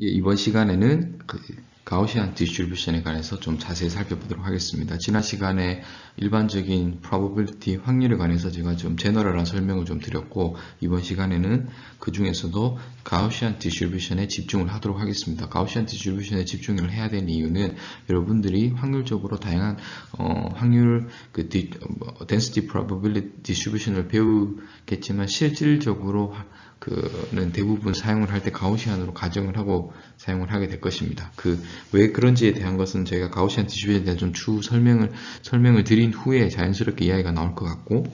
예, 이번 시간에는 가우시안 디스트리뷰션에 관해서 좀 자세히 살펴보도록 하겠습니다. 지난 시간에 일반적인 probability 확률에 관해서 제가 좀 제너럴한 설명을 좀 드렸고, 이번 시간에는 그 중에서도 가우시안 디스트리뷰션에 집중을 하도록 하겠습니다. 가우시안 디스트리뷰션에 집중을 해야 되는 이유는 여러분들이 확률적으로 다양한 확률 density probability distribution을 배우겠지만 실질적으로 그는 대부분 사용을 할 때 가우시안으로 가정을 하고 사용을 하게 될 것입니다. 왜 그런지에 대한 것은 제가 가우시안 디스트리뷰션에 대한 좀 추후 설명을 드린 후에 자연스럽게 이야기가 나올 것 같고,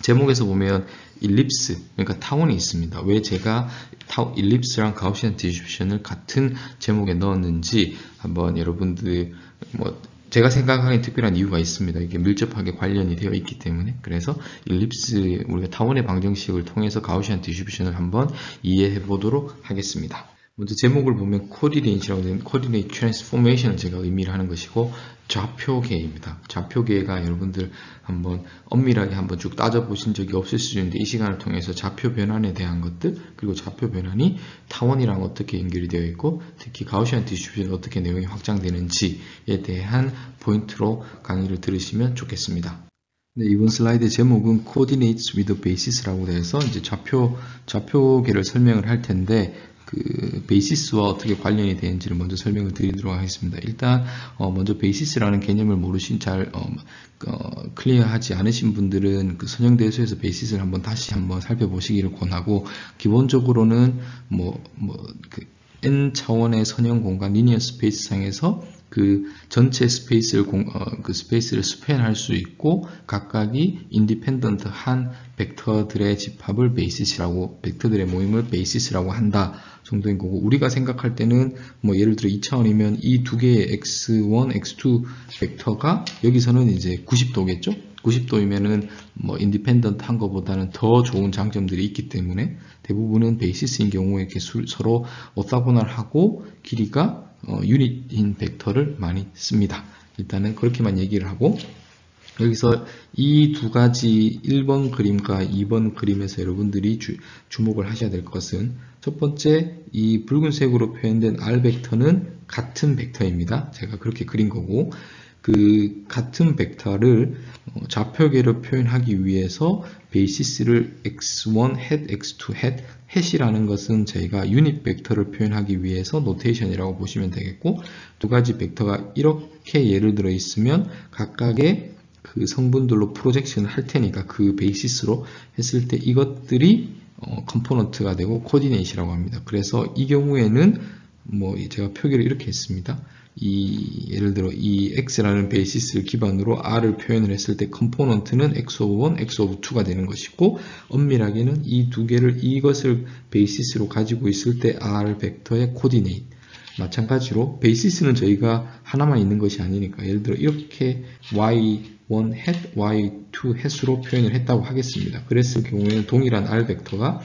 제목에서 보면 일립스, 그러니까 타원이 있습니다. 왜 제가 일립스랑 가우시안 디스트리뷰션을 같은 제목에 넣었는지 한번 여러분들 제가 생각하기엔 특별한 이유가 있습니다. 이게 밀접하게 관련이 되어 있기 때문에. 그래서 일립스, 우리가 타원의 방정식을 통해서 가우시안 디스트리뷰션을 한번 이해해 보도록 하겠습니다. 먼저 제목을 보면 코디네이트라고 되는 코디네이트 트랜스포메이션을 제가 의미를 하는 것이고, 좌표계입니다. 좌표계가 여러분들 한번 엄밀하게 한번 쭉 따져보신 적이 없을 수 있는데, 이 시간을 통해서 좌표 변환에 대한 것들, 그리고 좌표 변환이 타원이랑 어떻게 연결이 되어 있고, 특히 가우시안 디스트리뷰션이 어떻게 내용이 확장되는지에 대한 포인트로 강의를 들으시면 좋겠습니다. 네, 이번 슬라이드 제목은 Coordinates with Basis라고 해서 이제 좌표계를 설명을 할 텐데, 베이시스와 어떻게 관련이 되는지를 먼저 설명을 드리도록 하겠습니다. 일단 먼저 베이시스라는 개념을 클리어하지 않으신 분들은 선형대수에서 베이시스를 다시 한번 살펴보시기를 권하고, 기본적으로는 n 차원의 선형 공간 리니어 스페이스 상에서 전체 스페이스를 스페이스를 스팬할 수 있고, 각각이 인디펜던트 한 벡터들의 집합을 벡터들의 모임을 베이시스라고 한다 정도인 거고, 우리가 생각할 때는 예를 들어 2차원이면 이 두 개의 x1, x2 벡터가 여기서는 이제 90도겠죠? 90도이면은 인디펜던트 한 것보다는 더 좋은 장점들이 있기 때문에 대부분은 베이시스인 경우에 이렇게 서로 오타고널하고 길이가 유닛인 벡터를 많이 씁니다. 일단은 그렇게만 얘기를 하고, 여기서 이 두 가지 1번 그림과 2번 그림에서 여러분들이 주목을 하셔야 될 것은, 첫 번째 이 붉은색으로 표현된 R 벡터는 같은 벡터입니다. 제가 그렇게 그린 거고, 같은 벡터를 좌표계로 표현하기 위해서 베이시스를 x1 hat, x2 hat, hat이라는 것은 저희가 유닛 벡터를 표현하기 위해서 노테이션이라고 보시면 되겠고, 두 가지 벡터가 이렇게 예를 들어 있으면 각각의 성분들로 프로젝션을 할 테니까 그 베이시스로 했을 때 이것들이 컴포넌트가 되고 코디네이트라고 합니다. 그래서 이 경우에는 제가 표기를 이렇게 했습니다. 예를 들어 이 x라는 베이시스를 기반으로 r을 표현을 했을 때 컴포넌트는 x of 1, x of 2가 되는 것이고, 엄밀하게는 이 두 개를 이것을 베이시스로 가지고 있을 때 r 벡터의 코디네이트, 마찬가지로 베이시스는 저희가 하나만 있는 것이 아니니까 예를 들어 이렇게 y1 hat, y2 hat으로 표현을 했다고 하겠습니다. 그랬을 경우에는 동일한 r 벡터가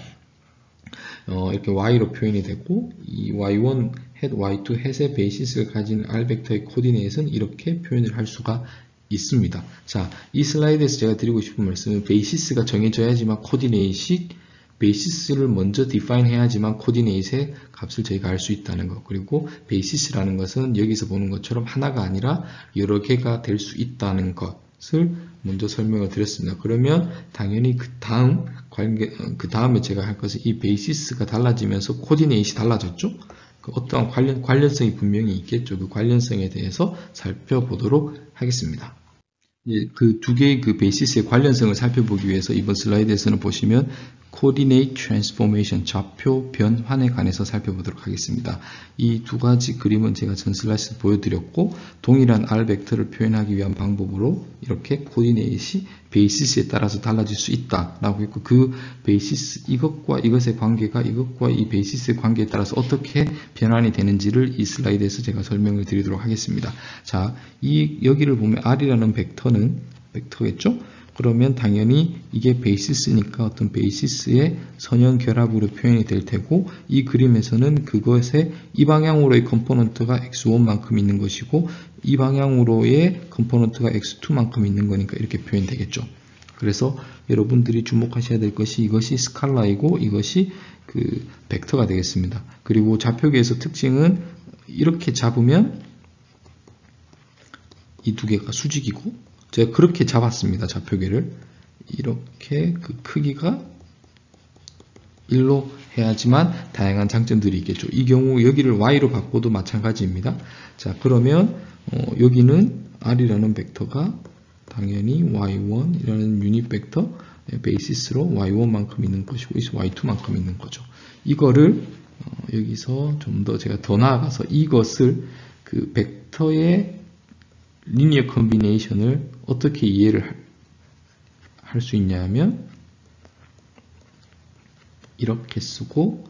이렇게 y로 표현이 되고, 이 y1 hat, y2 hat의 베이시스를 가진 r 벡터의 코디네이트는 이렇게 표현을 할 수가 있습니다. 자, 이 슬라이드에서 제가 드리고 싶은 말씀은 베이시스가 정해져야지만 베이시스를 먼저 define 해야지만 코디네이트의 값을 저희가 알 수 있다는 것, 그리고 베이시스라는 것은 여기서 보는 것처럼 하나가 아니라 여러 개가 될 수 있다는 것을 먼저 설명을 드렸습니다. 그러면 당연히 그 다음에 제가 할 것은 이 베이시스가 달라지면서 코디네이트이 달라졌죠? 어떠한 관련성이 분명히 있겠죠. 그 관련성에 대해서 살펴보도록 하겠습니다. 그 두 개의 베이시스의 관련성을 살펴보기 위해서 이번 슬라이드에서는 보시면 Coordinate Transformation, 좌표 변환에 관해서 살펴보도록 하겠습니다. 이 두 가지 그림은 제가 전 슬라이드에서 보여드렸고, 동일한 R 벡터를 표현하기 위한 방법으로 이렇게 코디네이트이 베이시스에 따라서 달라질 수 있다라고 했고, 그 베이시스, 이것과 이것의 관계가 이것과 이 베이시스의 관계에 따라서 어떻게 변환이 되는지를 이 슬라이드에서 제가 설명을 드리도록 하겠습니다. 자, 여기를 보면 R이라는 벡터겠죠? 그러면 당연히 이게 베이시스니까 어떤 베이시스의 선형 결합으로 표현이 될 테고, 이 그림에서는 그것의 이 방향으로의 컴포넌트가 x1만큼 있는 것이고, 이 방향으로의 컴포넌트가 x2만큼 있는 거니까 이렇게 표현되겠죠. 그래서 여러분들이 주목하셔야 될 것이 이것이 스칼라이고 이것이 그 벡터가 되겠습니다. 그리고 좌표계에서 특징은 이렇게 잡으면 이 두 개가 수직이고, 제가 그렇게 잡았습니다. 좌표계를 이렇게 그 크기가 1로 해야지만 다양한 장점들이 있겠죠. 이 경우 여기를 y로 바꿔도 마찬가지입니다. 자, 그러면 여기는 r이라는 벡터가 당연히 y1이라는 유닛 벡터 베이시스로 y1만큼 있는 것이고 y2만큼 있는 거죠. 이거를 여기서 좀 더 제가 더 나아가서 이것을 그 벡터의 리니어 컨비네이션을 어떻게 이해를 할 수 있냐면 이렇게 쓰고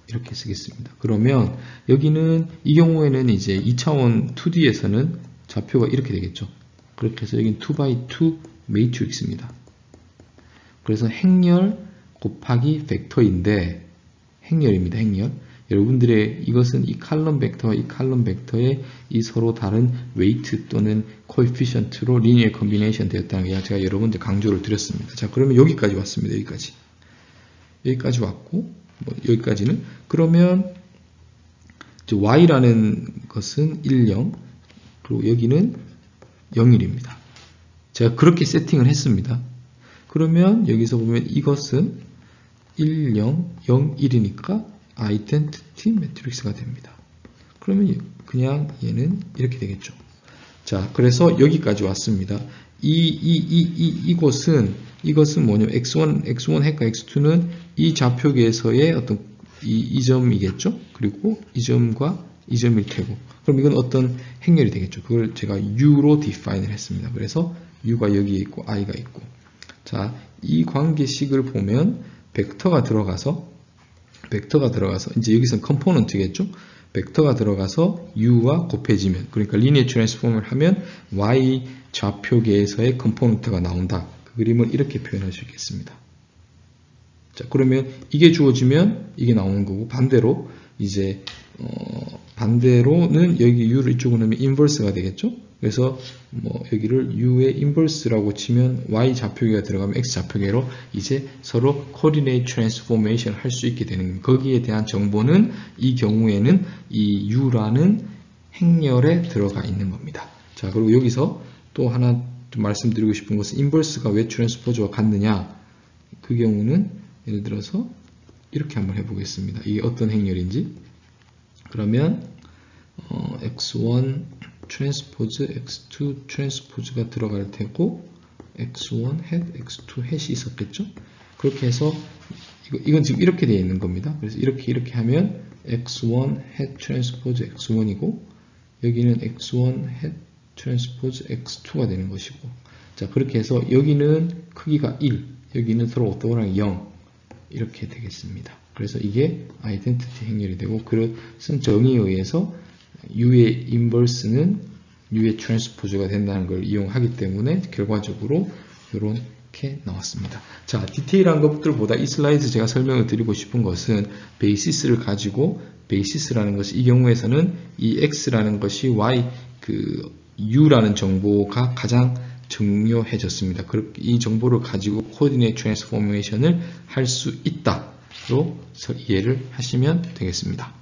이렇게 쓰겠습니다. 그러면 여기는 이 경우에는 이제 2차원 2D에서는 좌표가 이렇게 되겠죠. 그렇게 해서 여기는 2x2 매트릭스입니다. 그래서 행렬 곱하기 벡터인데 행렬입니다. 행렬. 여러분들의 이것은 이 칼럼 벡터와 이 칼럼 벡터의 이 서로 다른 웨이트 또는 코에피션트로 리니어 컨비네이션 되었다는 게 제가 여러분들 강조를 드렸습니다. 자, 그러면 여기까지 왔습니다. 여기까지 왔고 여기까지는 그러면 y라는 것은 1, 0 그리고 여기는 0, 1입니다. 제가 그렇게 세팅을 했습니다. 그러면 여기서 보면 이것은 1, 0, 0, 1이니까 아이덴티티 매트릭스가 됩니다. 그러면 그냥 얘는 이렇게 되겠죠. 자, 그래서 여기까지 왔습니다. 이것은 뭐냐면 x1 핵과 x2는 이 좌표계에서의 어떤 이 점이겠죠. 그리고 이 점과 이 점일 테고. 그럼 이건 어떤 행렬이 되겠죠. 그걸 제가 u로 디파인을 했습니다. 그래서 u가 여기에 있고 i가 있고. 자, 이 관계식을 보면 벡터가 들어가서 이제 여기서는 컴포넌트겠죠. 벡터가 들어가서 u와 곱해지면, 그러니까 리니어 트랜스폼을 하면 y 좌표계에서의 컴포넌트가 나온다. 그 그림을 이렇게 표현할 수 있겠습니다. 자, 그러면 이게 주어지면 이게 나오는 거고, 반대로 이제 반대로는 여기 u를 이쪽으로 넣으면 인버스가 되겠죠. 그래서 뭐 여기를 u의 인버스라고 치면 y 좌표계가 들어가면 x 좌표계로 이제 서로 코디네이트 트랜스포메이션 할 수 있게 되는 겁니다. 거기에 대한 정보는 이 경우에는 이 u라는 행렬에 들어가 있는 겁니다. 자, 그리고 여기서 또 하나 좀 말씀드리고 싶은 것은 인버스가 왜 트랜스포즈와 같느냐. 그 경우는 예를 들어서 이렇게 한번 해보겠습니다. 이게 어떤 행렬인지. 그러면 x1 트랜스포즈, x2 트랜스포즈가 들어갈 테고 x1 햇, x2 햇이 있었겠죠? 그렇게 해서 이건 지금 이렇게 되어 있는 겁니다. 그래서 이렇게 하면 x1 햇 트랜스포즈 x1이고 여기는 x1 햇 트랜스포즈 x2가 되는 것이고, 자, 그렇게 해서 여기는 크기가 1, 여기는 서로 어떠거나 0 이렇게 되겠습니다. 그래서 이게 아이덴티티 행렬이 되고, 그것은 정의에 의해서 u의 인버스는 u의 트랜스포즈가 된다는 걸 이용하기 때문에 결과적으로 이렇게 나왔습니다. 자, 디테일한 것들보다 이 슬라이드 제가 설명을 드리고 싶은 것은 베이시스를 가지고, 베이시스라는 것이 이 경우에서는 이 x라는 것이 y u라는 정보가 가장 중요해졌습니다. 이 정보를 가지고 코디네이트 트랜스포메이션을 할 수 있다로 이해를 하시면 되겠습니다.